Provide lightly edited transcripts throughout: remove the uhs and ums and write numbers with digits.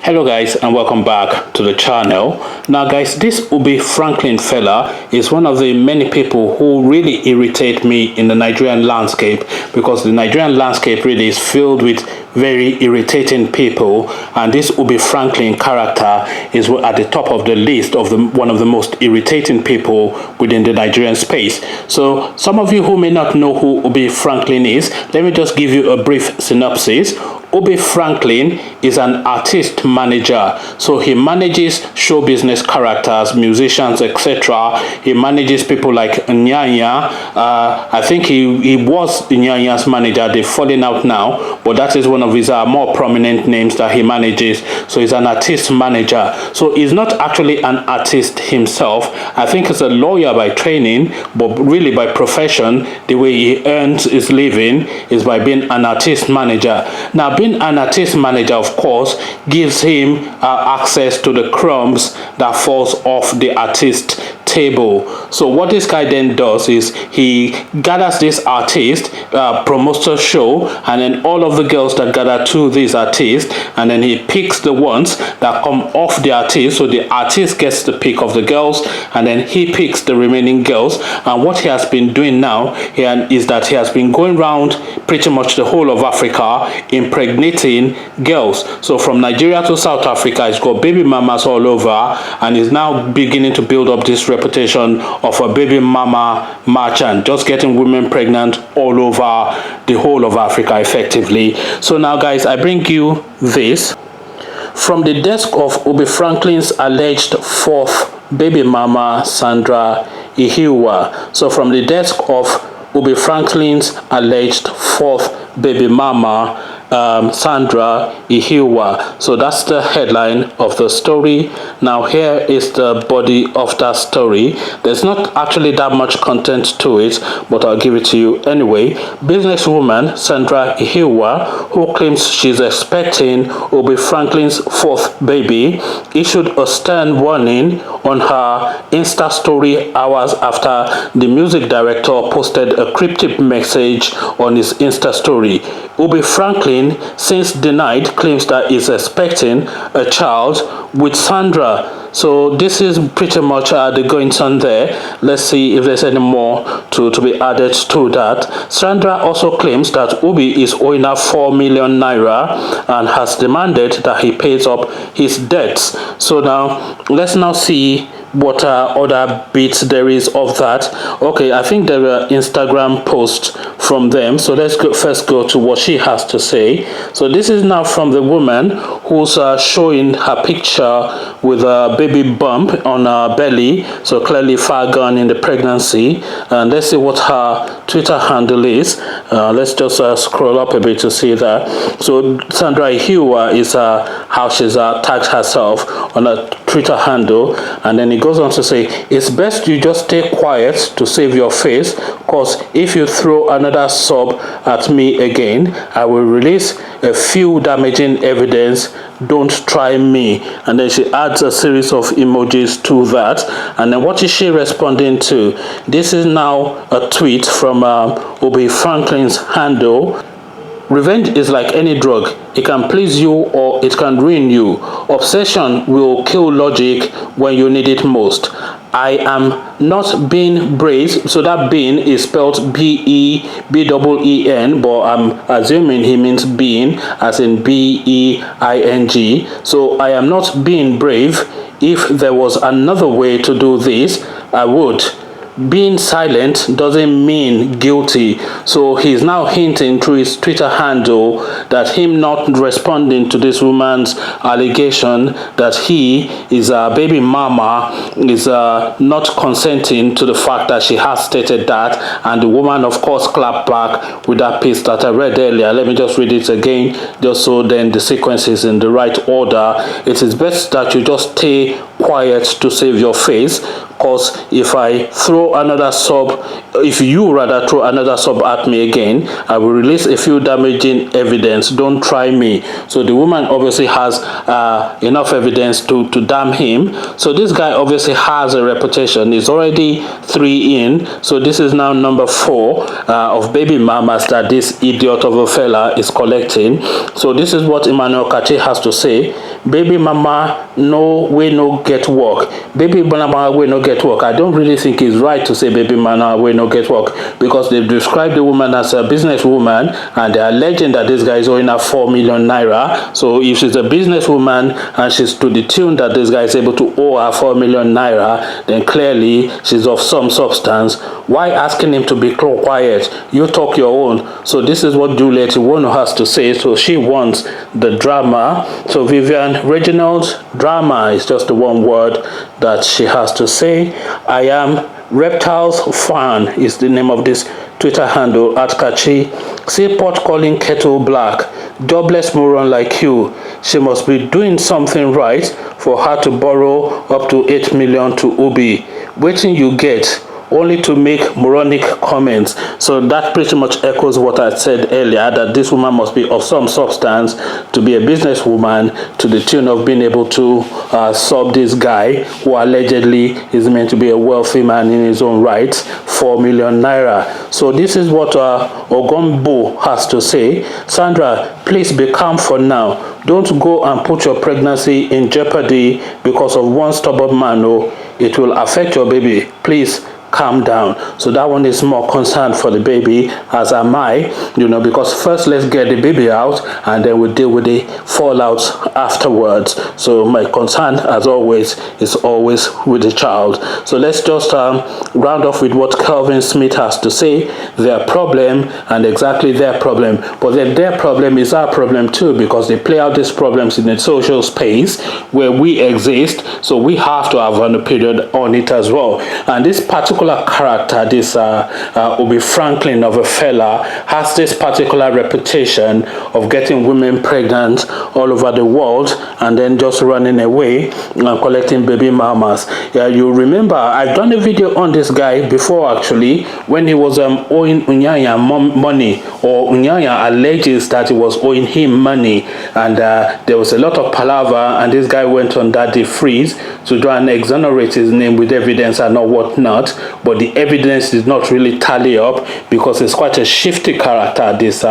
Hello guys, and welcome back to the channel. Now guys, this Ubi Franklin fella is one of the many people who really irritate me in the Nigerian landscape, because the Nigerian landscape really is filled with very irritating people, and this Ubi Franklin character is at the top of the list of one of the most irritating people within the Nigerian space. So some of you who may not know who Ubi Franklin is, let me just give you a brief synopsis. Ubi Franklin is an artist manager, so he manages show business characters, musicians, etc. He manages people like Nyanya. I think he was Nyanya's manager. They've fallen out now, but that is one of his more prominent names that he manages. So he's an artist manager. So he's not actually an artist himself. I think he's a lawyer by training, but really by profession, the way he earns his living is by being an artist manager. Now, being an artist manager, of course, gives him access to the crumbs that falls off the artist table. So what this guy then does is he gathers this artist, promotes a show, and then all of the girls that gather to this artist, and then he picks the ones that come off the artist. So the artist gets the pick of the girls, and then he picks the remaining girls. And what he has been doing now is that he has been going around pretty much the whole of Africa impregnating girls. So from Nigeria to South Africa, he's got baby mamas all over, and is now beginning to build up this reputation of a baby mama merchant, just getting women pregnant all over the whole of Africa effectively. So now guys, I bring you this from the desk of Ubi Franklin's alleged fourth baby mama, Sandra Ihiwa. So from the desk of Ubi Franklin's alleged fourth baby mama, Sandra Ihiwa. So that's the headline of the story. Now here is the body of that story. There's not actually that much content to it, but I'll give it to you anyway. Businesswoman Sandra Ihiwa, who claims she's expecting Ubi Franklin's fourth baby, issued a stern warning on her Insta story hours after the music director posted a cryptic message on his Insta story. Ubi Franklin since denied claims that he's expecting a child with Sandra. So this is pretty much the goings on there. Let's see if there's any more to be added to that. Sandra also claims that Ubi is owing her 4 million naira and has demanded that he pays up his debts. So now let's now see what other bits there is of that. Okay, I think there are Instagram posts from them, so let's first go to what she has to say. So this is now from the woman who's showing her picture with a baby bump on her belly, so clearly far gone in the pregnancy. And let's see what her Twitter handle is. Let's just scroll up a bit to see that. So Sandra Ihiwa is how she's tagged herself on a Twitter handle, and then it goes on to say, it's best you just stay quiet to save your face, because if you throw another sub at me again, I will release a few damaging evidence. Don't try me. And then she adds a series of emojis to that. And then what is she responding to? This is now a tweet from Ubi Franklin's handle. Revenge is like any drug. It can please you or it can ruin you. Obsession will kill logic when you need it most. I am not being brave, so that being is spelled B-E-B-E-E-N, but I'm assuming he means being, as in B-E-I-N-G. So I am not being brave. If there was another way to do this, I would. Being silent doesn't mean guilty. So he's now hinting through his Twitter handle that him not responding to this woman's allegation that he is a baby mama is not consenting to the fact that she has stated that. And the woman, of course, clapped back with that piece that I read earlier. Let me just read it again, just so then the sequence is in the right order. It is best that you just stay quiet to save your face, because if I throw another sub, if you rather throw another sub at me again, I will release a few damaging evidence. Don't try me. So the woman obviously has enough evidence to damn him. So this guy obviously has a reputation. He's already 3 in, so this is now number 4 of baby mamas that this idiot of a fella is collecting. So this is what Emmanuel Kachi has to say. baby mama no get work. Baby mama we no get work. I don't really think it's right to say baby mama we no get work, because they've described the woman as a businesswoman, and they are alleging that this guy is owing her 4 million naira. So if she's a businesswoman and she's to the tune that this guy is able to owe her 4 million naira, then clearly she's of some substance. Why asking him to be quiet? You talk your own. So this is what Juliet Iwono has to say. So she wants the drama. So Vivian Reginald's drama is just the one word that she has to say. I am Reptiles Fan is the name of this Twitter handle at Kachi. See pot calling kettle black. Jobless moron like you. She must be doing something right for her to borrow up to 8 million to Ubi. Waiting you get only to make moronic comments. So that pretty much echoes what I said earlier, that this woman must be of some substance to be a businesswoman to the tune of being able to sub this guy who allegedly is meant to be a wealthy man in his own right 4 million naira. So this is what Ogombo has to say. Sandra, please be calm for now. Don't go and put your pregnancy in jeopardy because of one stubborn man. No, it will affect your baby. Please calm down. So that one is more concerned for the baby, as am I, because first let's get the baby out and then we'll deal with the fallout afterwards. So my concern, as always, is always with the child. So let's just round off with what Kelvin Smith has to say. Their problem, and exactly their problem, but then their problem is our problem too, because they play out these problems in the social space where we exist. So we have to have an opinion on it as well. And this particular character, this Ubi Franklin of a fella, has this particular reputation of getting women pregnant all over the world and then just running away and collecting baby mamas. Yeah, you remember I've done a video on this guy before, actually, when he was owing Unyanya money, or Unyanya alleges that he was owing him money, and there was a lot of palaver, and this guy went on that freeze to try and exonerate his name with evidence and all whatnot. But the evidence did not really tally up, because it's quite a shifty character, this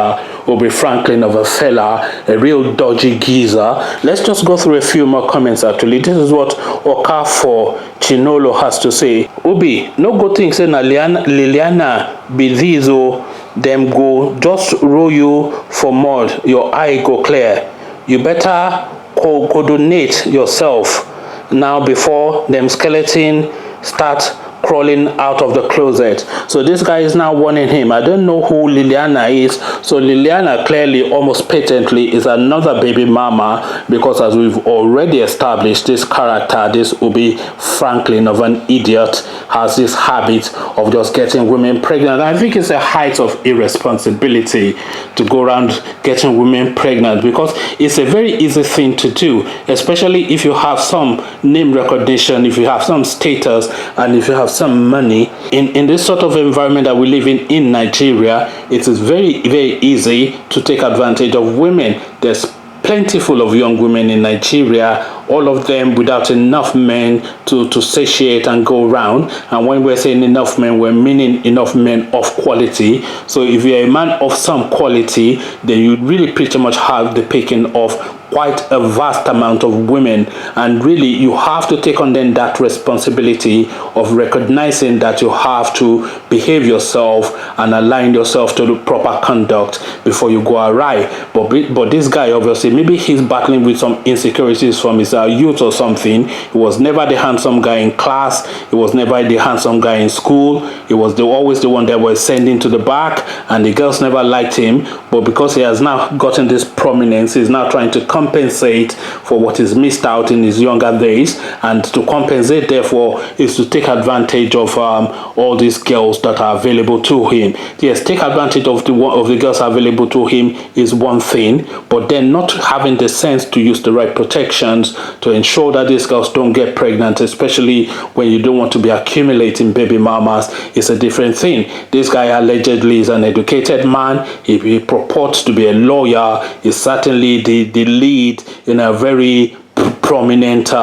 Ubi Franklin of a fella, a real dodgy geezer. Let's just go through a few more comments. Actually, this is what Okafor Chinolo has to say. Ubi, no good thing say na Liliana be these, them go just roll you for mud, your eye go clear. You better coordinate yourself now before them skeleton start crawling out of the closet. So this guy is now warning him. I don't know who Liliana is. So Liliana clearly, almost patently, is another baby mama, because as we've already established, this character, this Ubi Franklin of an idiot, has this habit of just getting women pregnant. I think it's a height of irresponsibility to go around getting women pregnant, because it's a very easy thing to do, especially if you have some name recognition, if you have some status, and if you have some money. In this sort of environment that we live in Nigeria, it is very, very easy to take advantage of women. There's plentiful of young women in Nigeria, all of them without enough men to satiate and go around. And when we're saying enough men, we're meaning enough men of quality. So if you're a man of some quality, then you really pretty much have the picking of quite a vast amount of women. And really, you have to take on then that responsibility of recognizing that you have to behave yourself and align yourself to the proper conduct before you go awry. But this guy, obviously, maybe he's battling with some insecurities from his youth or something. He was never the handsome guy in class. He was never the handsome guy in school. He was always the one that was sending to the back, and the girls never liked him. But because he has now gotten this prominence, he's now trying to compensate for what is missed out in his younger days, and to compensate, therefore, is to take advantage of all these girls that are available to him. Yes, take advantage of the girls available to him is one thing, but then not having the sense to use the right protections to ensure that these girls don't get pregnant, especially when you don't want to be accumulating baby mamas, is a different thing. This guy allegedly is an educated man. He purports to be a lawyer. He's certainly the lead in a very prominent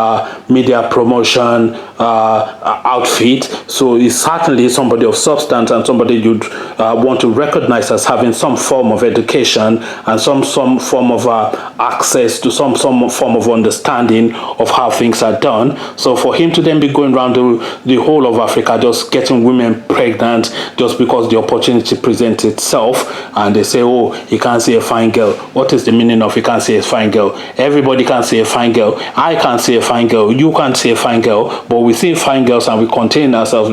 media promotion outfit. So he's certainly somebody of substance and somebody you'd want to recognize as having some form of education and some form of access to some form of understanding of how things are done. So for him to then be going around the whole of Africa just getting women pregnant just because the opportunity presents itself, and they say, oh, he can't see a fine girl. What is the meaning of he can't see a fine girl? Everybody can see a fine girl. I can't see a fine girl. You can't see a fine girl, but we see fine girls and we contain ourselves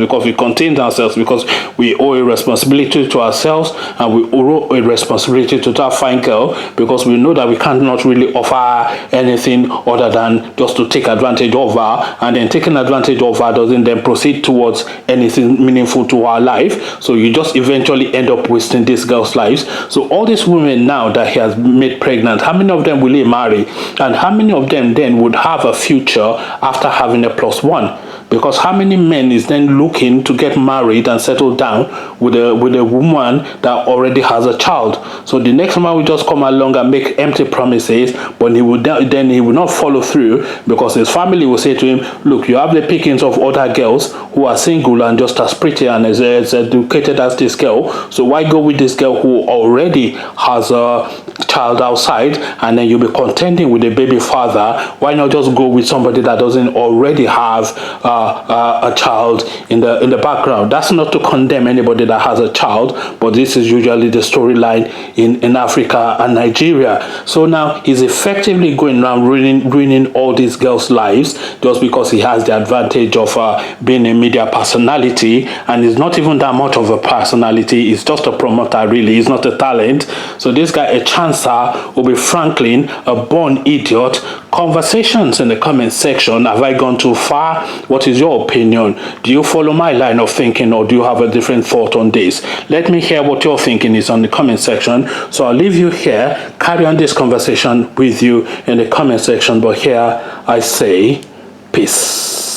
because we owe a responsibility to ourselves, and we owe a responsibility to that fine girl because we know that we cannot really offer anything other than just to take advantage of her, and then taking advantage of her doesn't then proceed towards anything meaningful to our life. So you just eventually end up wasting these girls' lives. So all these women now that he has made pregnant, how many of them will he marry, and how many of them then would have a future after having a +1? Because how many men is then looking to get married and settle down with a woman that already has a child? So the next man will just come along and make empty promises, but he will not follow through, because his family will say to him, look, you have the pickings of other girls who are single and just as pretty and as educated as this girl, so why go with this girl who already has a child outside, and then you'll be contending with a baby father? Why not just go with somebody that doesn't already have a child in the background? That's not to condemn anybody that has a child, but this is usually the storyline in Africa and Nigeria. So now he's effectively going around ruining all these girls' lives just because he has the advantage of being a media personality, and he's not even that much of a personality. He's just a promoter, really. He's not a talent. So this guy, a chancer, will be Franklin, a born idiot. Conversations in the comment section. Have I gone too far? What is your opinion? Do you follow my line of thinking, or do you have a different thought on this? Let me hear what your thinking is on the comment section. So I'll leave you here. Carry on this conversation with you in the comment section. But here I say peace.